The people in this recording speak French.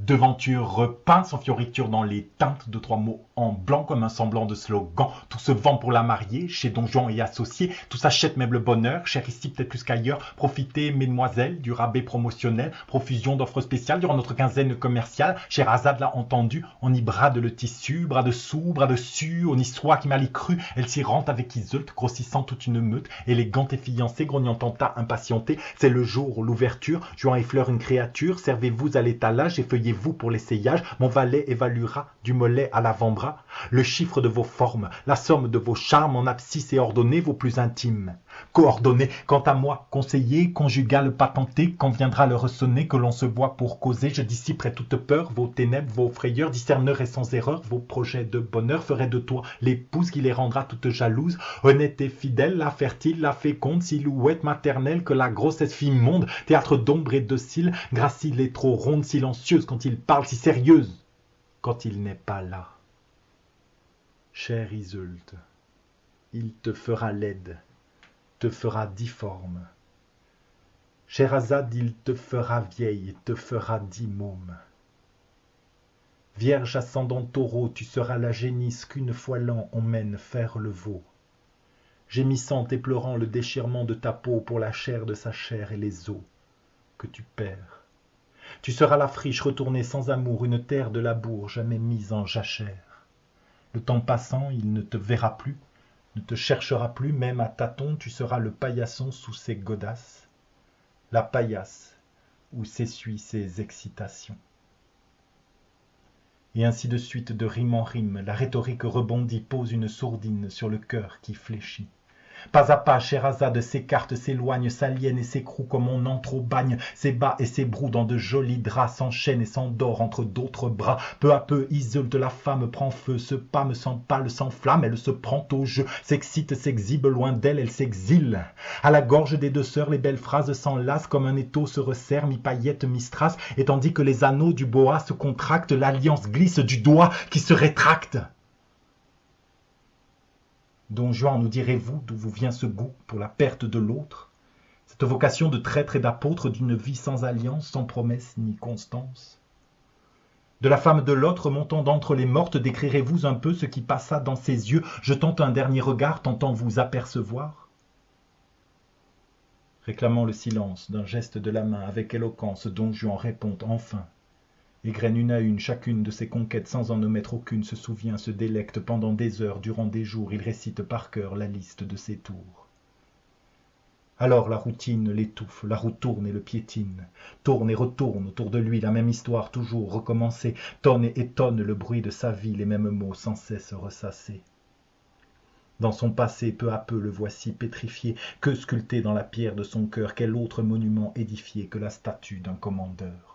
Devanture repeint sans fioriture dans les teintes de 3 mots en blanc comme un semblant de slogan. Tout se vend pour la mariée, chez Don Juan et associés. Tout s'achète même le bonheur, cher ici peut-être plus qu'ailleurs. Profitez, mesdemoiselles, du rabais promotionnel. Profusion d'offres spéciales durant notre quinzaine commerciale. Scheherazade l'a entendu, on y brade le tissu. Bras dessous, bras dessus, on y soit qui mal y cru. Elle s'y rend avec Iseult, grossissant toute une meute. Élégante et fiancée, grognant en tas impatienté. C'est le jour, l'ouverture. Juan effleure une créature. Servez-vous à l'étalage et feuillez-vous pour l'essayage. Mon valet évaluera du mollet à l'avant-bras le chiffre de vos formes, la somme de vos charmes en abscisse et ordonnez vos plus intimes. Coordonnées, quant à moi, conseiller, conjugal patenté, quand viendra le ressonner que l'on se voit pour causer, je dissiperai toute peur, vos ténèbres, vos frayeurs, discernerai sans erreur vos projets de bonheur, ferai de toi l'épouse qui les rendra toutes jalouses, honnête et fidèle, la fertile, la féconde, silhouette maternelle que la grossesse fit monde, théâtre d'ombre et de cils, gracile et trop ronde, silencieuse quand il parle, si sérieuse quand il n'est pas là. Chère Iseult, il te fera laide, te fera difforme. Scheherazade, il te fera vieille, te fera môme. Vierge ascendant taureau, tu seras la génisse qu'une fois l'an on mène faire le veau. Gémissante et pleurant le déchirement de ta peau pour la chair de sa chair et les os que tu perds. Tu seras la friche retournée sans amour, une terre de labour jamais mise en jachère. Le temps passant, il ne te verra plus, ne te cherchera plus, même à tâtons, tu seras le paillasson sous ses godasses, la paillasse où s'essuient ses excitations. Et ainsi de suite, de rime en rime, la rhétorique rebondit, pose une sourdine sur le cœur qui fléchit. Pas à pas, Scheherazade s'écarte, s'éloigne, s'aliène et s'écroule comme on entre au bagne, s'ébat et s'ébroue dans de jolis draps, s'enchaîne et s'endort entre d'autres bras. Peu à peu, Iseult, la femme, prend feu, se pâme, s'empale, s'enflamme, elle se prend au jeu, s'excite, s'exhibe, loin d'elle, elle s'exile. À la gorge des deux sœurs, les belles phrases s'enlacent, comme un étau se resserre, mi-paillette, mi-strass, et tandis que les anneaux du boa se contractent, l'alliance glisse du doigt qui se rétracte. Don Juan, nous direz-vous d'où vous vient ce goût pour la perte de l'autre, cette vocation de traître et d'apôtre d'une vie sans alliance, sans promesse ni constance? De la femme de l'autre montant d'entre les mortes, décrirez-vous un peu ce qui passa dans ses yeux, jetant un dernier regard, tentant vous apercevoir? Réclamant le silence d'un geste de la main avec éloquence, Don Juan répond enfin. Égrène une à une chacune de ses conquêtes sans en omettre aucune, se souvient, se délecte pendant des heures, durant des jours, il récite par cœur la liste de ses tours. Alors la routine l'étouffe, la roue tourne et le piétine, tourne et retourne autour de lui, la même histoire toujours recommencée, tonne et étonne le bruit de sa vie, les mêmes mots sans cesse ressassés. Dans son passé, peu à peu, le voici pétrifié, que sculpté dans la pierre de son cœur, quel autre monument édifié que la statue d'un commandeur.